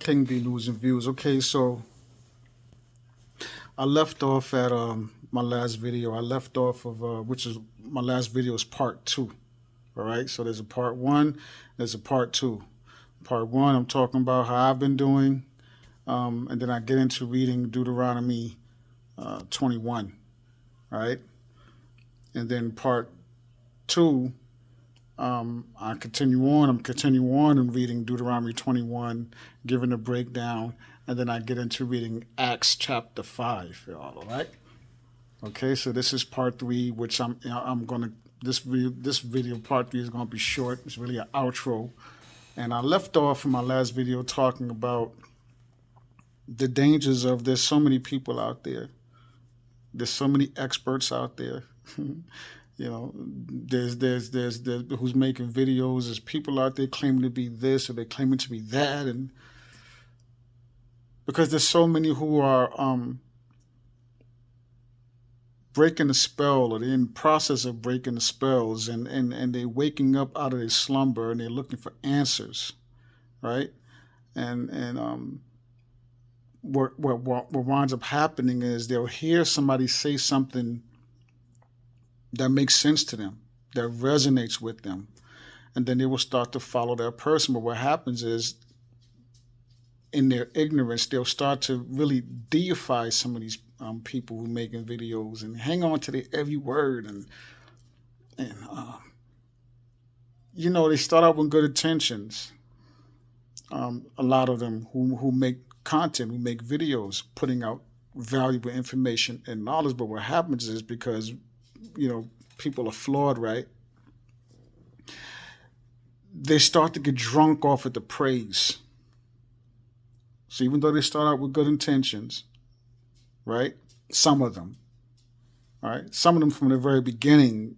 everything be losing views. Okay, so I left off at my last video. I left off of which is my last video is part two. All right, so there's a part one, there's a part two. Part one, I'm talking about how I've been doing, and then I get into reading Deuteronomy 21. All right, and then part two, I continue on. I'm continuing on and reading Deuteronomy 21, giving a breakdown, and then I get into reading Acts chapter 5. All right. Okay, so this is part three, which I'm gonna this video part three is gonna be short. It's really an outro, and I left off in my last video talking about the dangers of there's so many people out there. There's so many experts out there. There's who's making videos. There's people out there claiming to be this or they're claiming to be that, and because there's so many who are breaking the spell, or they're in the process of breaking the spells, and they're waking up out of their slumber and they're looking for answers, right? And what winds up happening is they'll hear somebody say something that makes sense to them, that resonates with them, and then they will start to follow that person. But what happens is, in their ignorance, they'll start to really deify some of these people who are making videos and hang on to their every word, and they start out with good intentions. A lot of them who make content, who make videos, putting out valuable information and knowledge. But what happens is, because people are flawed, right? They start to get drunk off of the praise. So even though they start out with good intentions, right? Some of them, all right? Some of them from the very beginning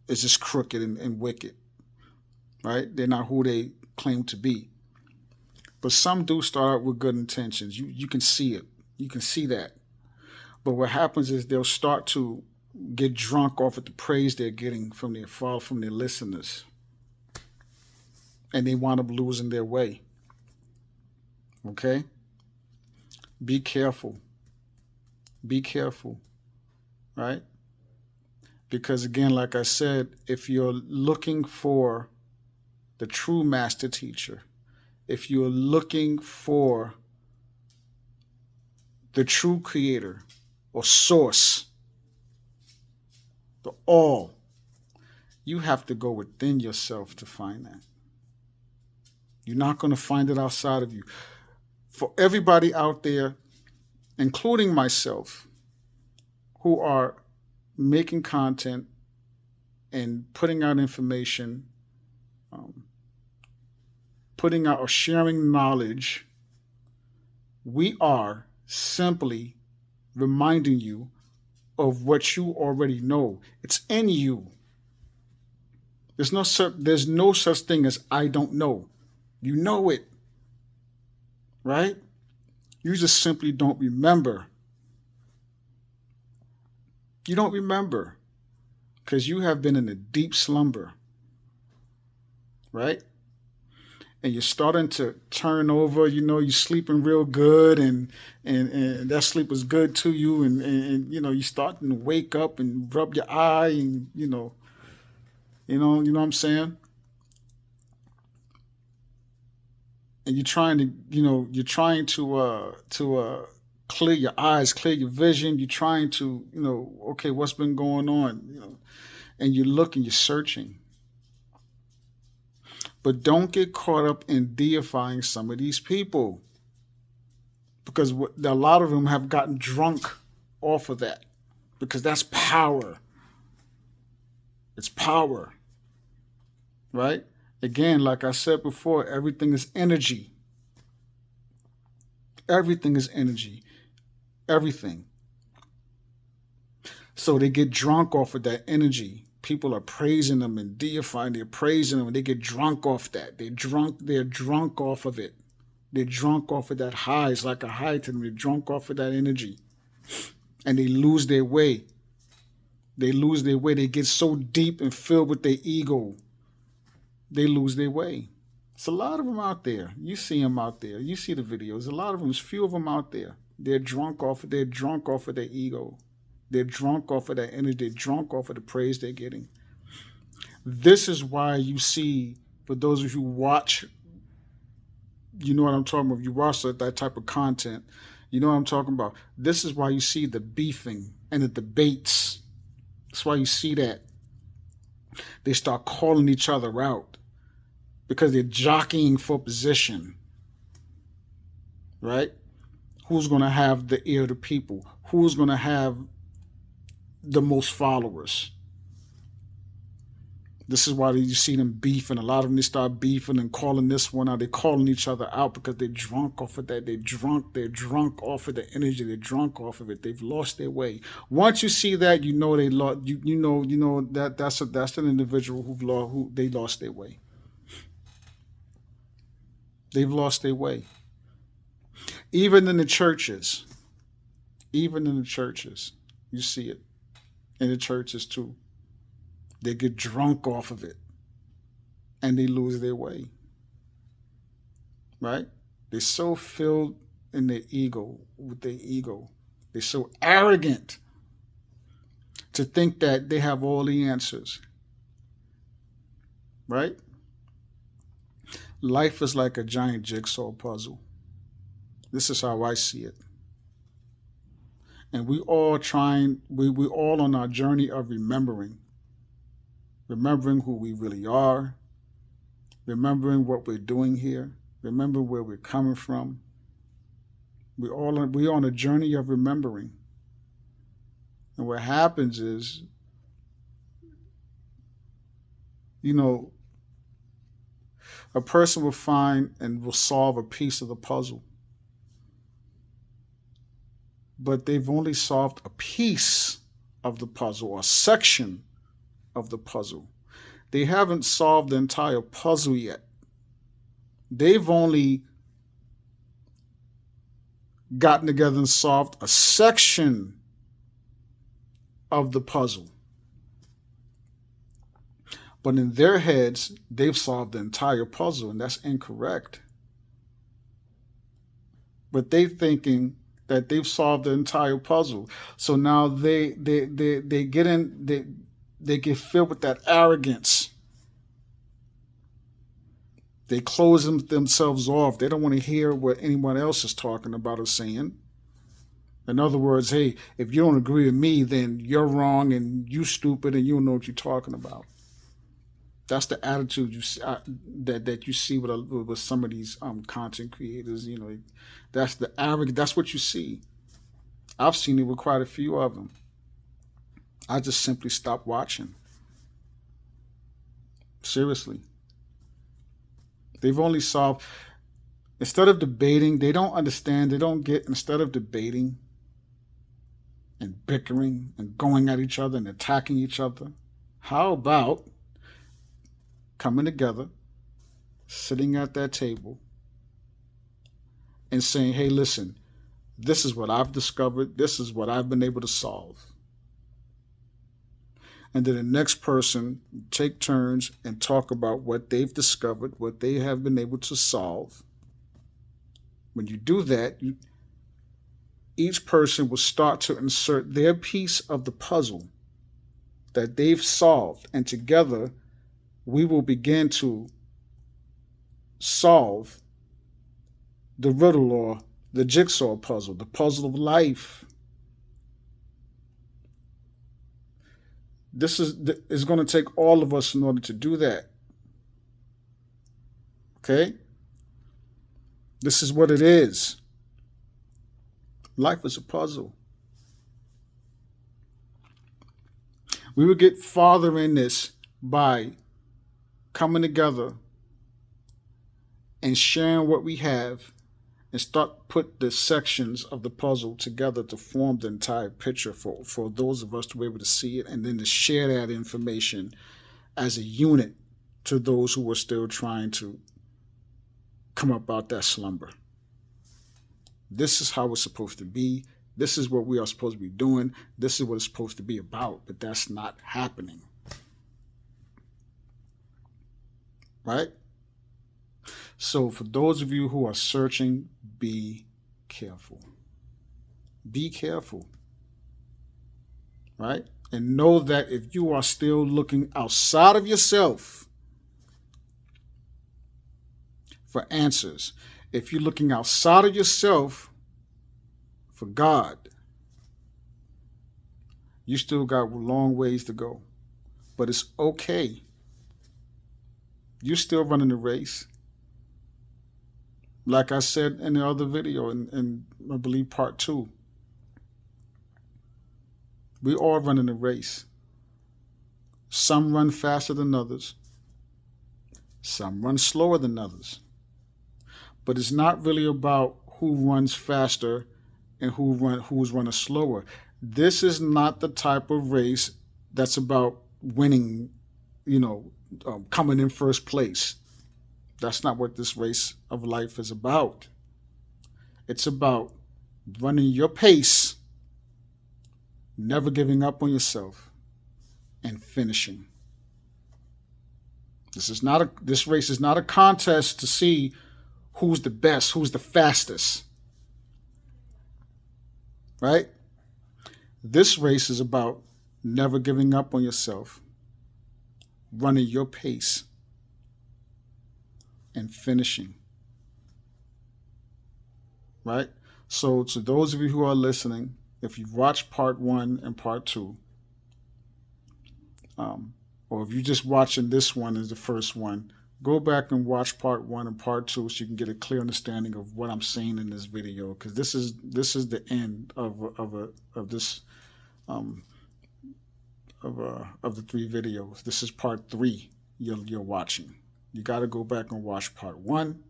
is just crooked and wicked, right? They're not who they claim to be. But some do start out with good intentions. You can see it. You can see that. But what happens is they'll start to get drunk off of the praise they're getting from their listeners. And they wind up losing their way. Okay? Be careful. Be careful. Right? Because again, like I said, if you're looking for the true master teacher, if you're looking for the true creator or source, the all, you have to go within yourself to find that. You're not going to find it outside of you. For everybody out there, including myself, who are making content and putting out information, putting out or sharing knowledge, we are simply reminding you of what you already know. It's in you. There's no such thing as I don't know. You know it, right? You just simply don't remember. You don't remember because you have been in a deep slumber, right? And you're starting to turn over, you're sleeping real good, and that sleep was good to you, and you're starting to wake up and rub your eye, and you know what I'm saying? And you're trying to clear your eyes, clear your vision. You're trying to, okay, what's been going on, and you're looking, you're searching. But don't get caught up in deifying some of these people, because a lot of them have gotten drunk off of that, because that's power. It's power, right? Again, like I said before, everything is energy. Everything is energy. Everything. So they get drunk off of that energy. People are praising them and deifying. They're praising them, and they get drunk off that. They're drunk off of it. They're drunk off of that high. It's like a high to them. They're drunk off of that energy. And they lose their way. They lose their way. They get so deep and filled with their ego. They lose their way. It's a lot of them out there. You see them out there. You see the videos. A lot of them. There's few of them out there. They're drunk off. They're drunk off of their ego. They're drunk off of that energy. They're drunk off of the praise they're getting. This is why you see, for those of you who watch, you know what I'm talking about. If you watch that type of content, you know what I'm talking about. This is why you see the beefing and the debates. That's why you see that. They start calling each other out because they're jockeying for position. Right? Who's going to have the ear of the people? Who's going to have the most followers? This is why you see them beefing. A lot of them, they start beefing and calling this one out. They're calling each other out because they're drunk off of that. They're drunk off of the energy. They're drunk off of it. They've lost their way. Once you see that, you know they lost. You know that's an individual who they lost their way. They've lost their way. Even in the churches, you see it in the churches too. They get drunk off of it and they lose their way. Right? They're so filled in their ego, with their ego. They're so arrogant to think that they have all the answers. Right? Life is like a giant jigsaw puzzle. This is how I see it. And we all on our journey of remembering who we really are, remembering what we're doing here, remember where we're coming from. We're on a journey of remembering. And what happens is, a person will find and will solve a piece of the puzzle. But they've only solved a piece of the puzzle, or a section of the puzzle. They haven't solved the entire puzzle yet. They've only gotten together and solved a section of the puzzle. But in their heads, they've solved the entire puzzle, and that's incorrect. But they're thinking that they've solved the entire puzzle. So now they get filled with that arrogance. They close themselves off. They don't want to hear what anyone else is talking about or saying. In other words, hey, if you don't agree with me, then you're wrong and you stupid and you don't know what you're talking about. That's the attitude you see, that you see with some of these content creators. That's the arrogance. That's what you see. I've seen it with quite a few of them. I just simply stopped watching. Seriously. They've only solved, instead of debating, they don't understand, instead of debating and bickering and going at each other and attacking each other, how about coming together, sitting at that table, and saying, hey, listen, this is what I've discovered, this is what I've been able to solve. And then the next person take turns and talk about what they've discovered, what they have been able to solve. When you do that, each person will start to insert their piece of the puzzle that they've solved, and together we will begin to solve the riddle, or the jigsaw puzzle, the puzzle of life. This is going to take all of us in order to do that. Okay? This is what it is. Life is a puzzle. We will get farther in this by coming together and sharing what we have, and start put the sections of the puzzle together to form the entire picture for those of us to be able to see it, and then to share that information as a unit to those who are still trying to come up out that slumber. This is how it's supposed to be. This is what we are supposed to be doing. This is what it's supposed to be about, but that's not happening. Right? So for those of you who are searching, be careful. Be careful. Right? And know that if you are still looking outside of yourself for answers, if you're looking outside of yourself for God, you still got a long ways to go. But it's okay. You're still running the race. Like I said in the other video, in I believe part 2, we all running the race. Some run faster than others. Some run slower than others. But it's not really about who runs faster and who's running slower. This is not the type of race that's about winning, coming in first place. That's not what this race of life is about. It's about running your pace, never giving up on yourself, and finishing. This race is not a contest to see who's the best, who's the fastest. Right? This race is about never giving up on yourself, running your pace, and finishing. Right? So to those of you who are listening, if you've watched part 1 and part 2, or if you're just watching this one as the first one, go back and watch part 1 and part 2 so you can get a clear understanding of what I'm saying in this video. Because this is the end of this of the 3 videos. This is part 3 you're watching. You got to go back and watch part 1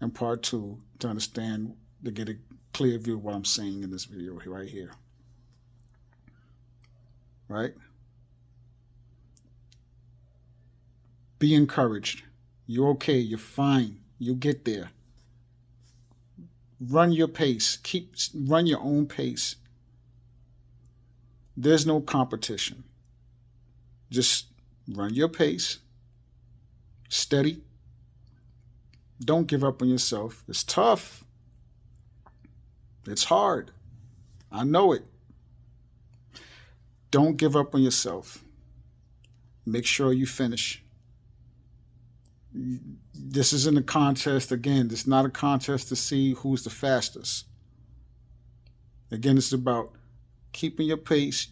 and part 2 to understand, to get a clear view of what I'm saying in this video right here. Right? Be encouraged. You're okay. You're fine. You'll get there. Run your pace. Run your own pace. There's no competition. Just run your pace. Steady. Don't give up on yourself. It's tough. It's hard. I know it. Don't give up on yourself. Make sure you finish. This isn't a contest. Again, it's not a contest to see who's the fastest. Again, it's about keeping your pace,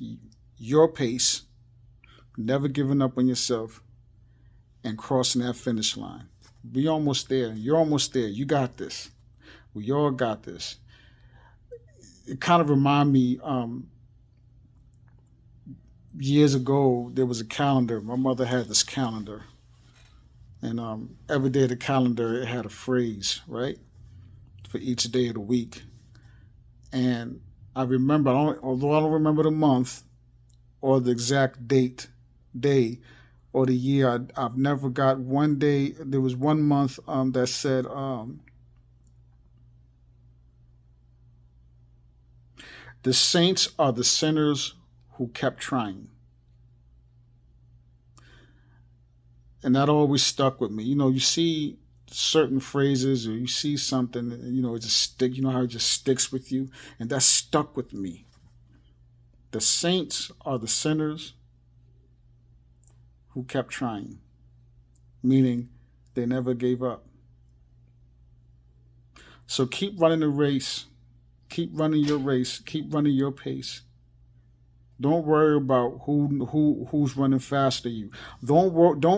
never giving up on yourself, and crossing that finish line. We almost there. You're almost there. You got this. We all got this. It kind of reminded me, years ago, there was a calendar. My mother had this calendar. And every day of the calendar, it had a phrase, right, for each day of the week. And I remember, although I don't remember the month or the exact day or the year, I've never got one day. There was one month that said, the saints are the sinners who kept trying. And that always stuck with me. You see certain phrases or you see something, it just stick. How it just sticks with you? And that stuck with me. The saints are the sinners who kept trying, meaning they never gave up. So keep running the race. Keep running your race. Keep running your pace. Don't worry about who's running faster than you. Don't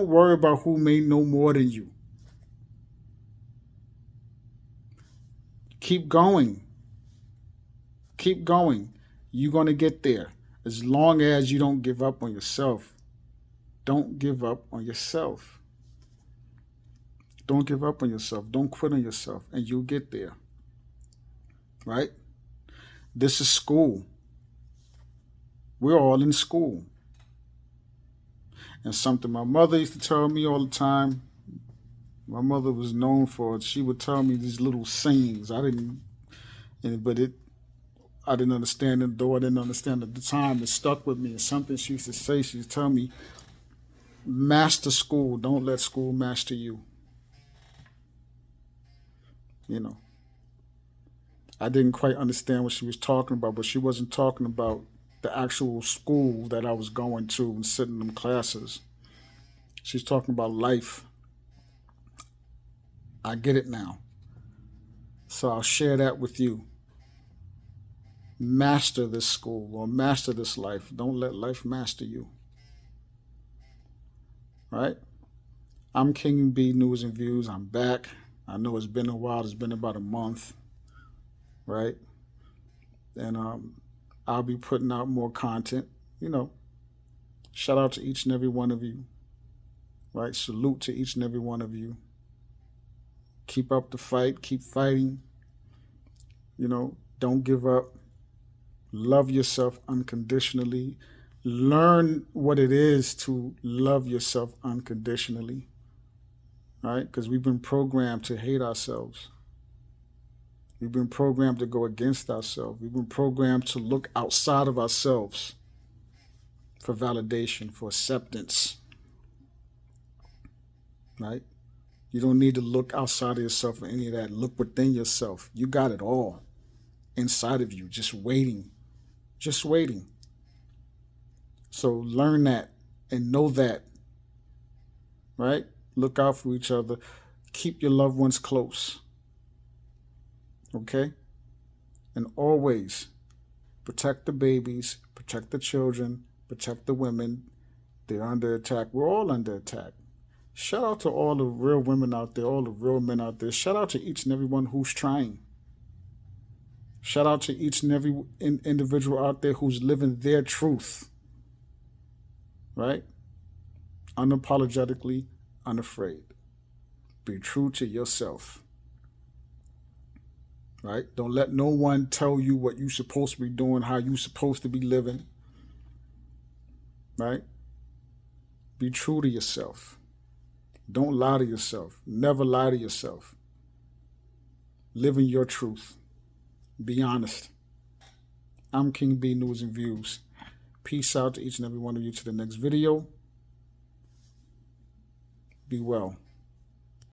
worry about who may know more than you. Keep going. Keep going. You're going to get there as long as you don't give up on yourself. Don't give up on yourself. Don't give up on yourself. Don't quit on yourself, and you'll get there. Right? This is school. We're all in school. And something my mother used to tell me all the time, my mother was known for it. She would tell me these little sayings. I didn't understand it, though I didn't understand at the time. It stuck with me. It's something she used to say. She used to tell me, master school. Don't let school master you. You know, I didn't quite understand what she was talking about, but she wasn't talking about the actual school that I was going to and sitting in them classes. She's talking about life. I get it now. So I'll share that with you. Master this school or master this life. Don't let life master you. Right? I'm King B News and Views. I'm back. I know it's been a while. It's been about a month. Right? And I'll be putting out more content. You know, shout out to each and every one of you. Right? Salute to each and every one of you. Keep up the fight. Keep fighting. You know, don't give up. Love yourself unconditionally. Learn what it is to love yourself unconditionally. Right? Because we've been programmed to hate ourselves. We've been programmed to go against ourselves. We've been programmed to look outside of ourselves for validation, for acceptance. Right? You don't need to look outside of yourself for any of that. Look within yourself. You got it all inside of you, just waiting. Just waiting. So learn that and know that. Right? Look out for each other. Keep your loved ones close. Okay? And always protect the babies, protect the children, protect the women. They're under attack. We're all under attack. Shout out to all the real women out there, all the real men out there. Shout out to each and every one who's trying. Shout out to each and every individual out there who's living their truth. Right? Unapologetically, unafraid. Be true to yourself. Right? Don't let no one tell you what you're supposed to be doing, how you're supposed to be living. Right? Be true to yourself. Don't lie to yourself. Never lie to yourself. Live in your truth. Be honest. I'm King B News and Views. Peace out to each and every one of you to the next video. Be well.